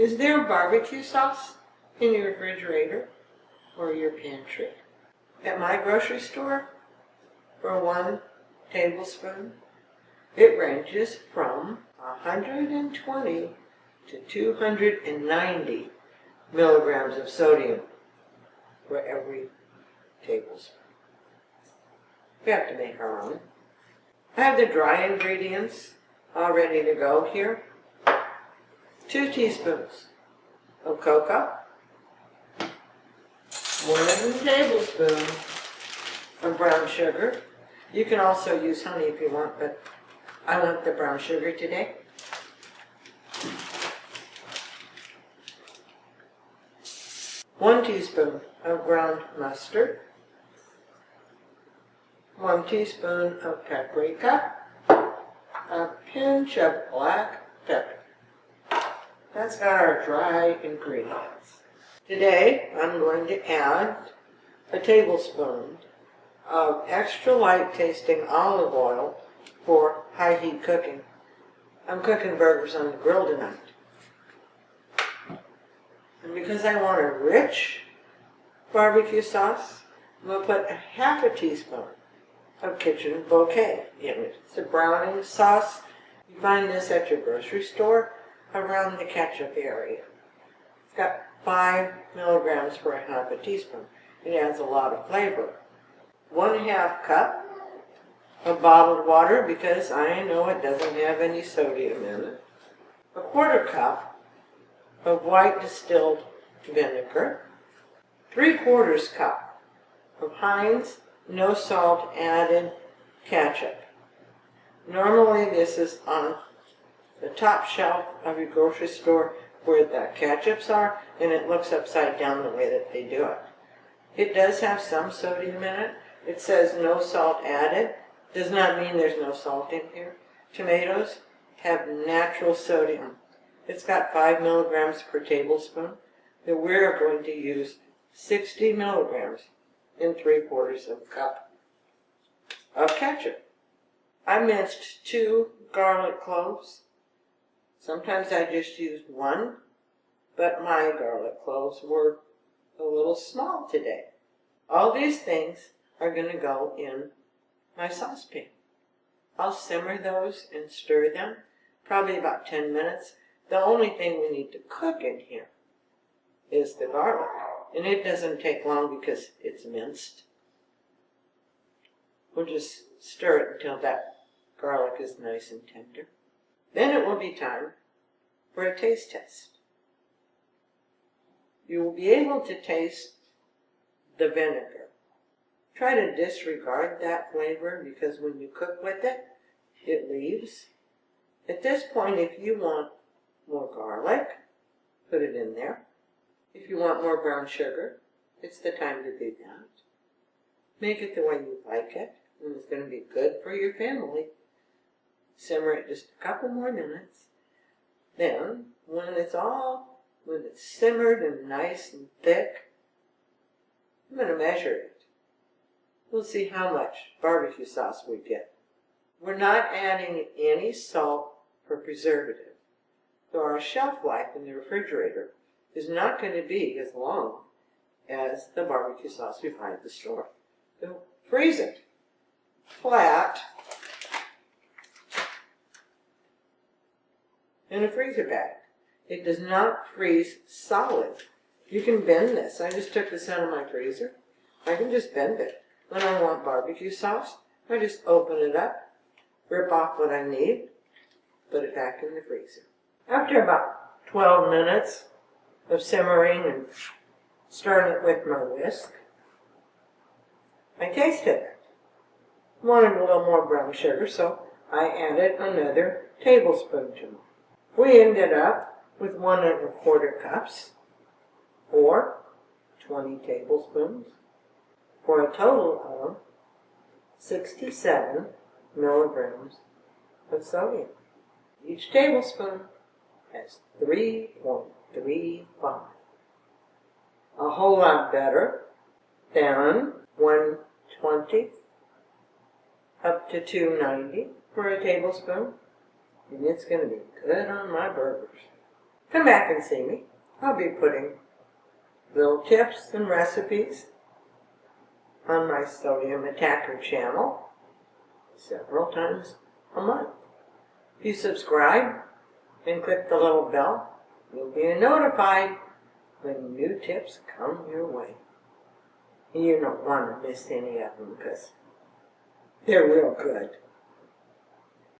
Is there barbecue sauce in your refrigerator or your pantry? At my grocery store, for 1 tablespoon, it ranges from 120 to 290 milligrams of sodium for every tablespoon. We have to make our own. I have the dry ingredients all ready to go here. 2 teaspoons of cocoa, 1 tablespoon of brown sugar. You can also use honey if you want, but I want the brown sugar today. 1 teaspoon of ground mustard, 1 teaspoon of paprika, a pinch of black pepper. That's got our dry ingredients. Today, I'm going to add a tablespoon of extra light tasting olive oil for high heat cooking. I'm cooking burgers on the grill tonight. And because I want a rich barbecue sauce, I'm going to put a half a teaspoon of kitchen bouquet in it. It's a browning sauce. You find this at your grocery store around the ketchup area. It's got 5 milligrams for a half a teaspoon. It adds a lot of flavor. 1/2 cup of bottled water, because I know it doesn't have any sodium in it. 1/4 cup of white distilled vinegar. 3/4 cup of Heinz no salt added ketchup. Normally this is on the top shelf of your grocery store where the ketchups are, and it looks upside down the way that they do it. It does have some sodium in it. It says no salt added. Does not mean there's no salt in here. Tomatoes have natural sodium. It's got 5 milligrams per tablespoon. But we're going to use 60 milligrams in 3/4 of a cup of ketchup. I minced 2 garlic cloves. Sometimes I just used 1, but my garlic cloves were a little small today. All these things are going to go in my saucepan. I'll simmer those and stir them, probably about 10 minutes. The only thing we need to cook in here is the garlic, and it doesn't take long because it's minced. We'll just stir it until that garlic is nice and tender. Then it will be time for a taste test. You will be able to taste the vinegar. Try to disregard that flavor because when you cook with it, it leaves. At this point, if you want more garlic, put it in there. If you want more brown sugar, it's the time to do that. Make it the way you like it, and it's going to be good for your family. Simmer it just a couple more minutes. Then, when it's simmered and nice and thick, I'm going to measure it. We'll see how much barbecue sauce we get. We're not adding any salt for preservative, so our shelf life in the refrigerator is not going to be as long as the barbecue sauce we buy at the store. So freeze it flat in a freezer bag. It does not freeze solid. You can bend this. I just took this out of my freezer. I can just bend it. When I want barbecue sauce, I just open it up, rip off what I need, put it back in the freezer. After about 12 minutes of simmering and stirring it with my whisk, I tasted it. Wanted a little more brown sugar, so I added another tablespoon to it. We ended up with 1 1/4 cups, or 20 tablespoons, for a total of 67 milligrams of sodium. Each tablespoon has 3.35. A whole lot better than 120 up to 290 for a tablespoon. And it's going to be good on my burgers. come back and see me. I'll be putting little tips and recipes on my Sodium Attacker channel several times a month. If you subscribe and click the little bell, you'll be notified when new tips come your way. And you don't want to miss any of them because they're real good.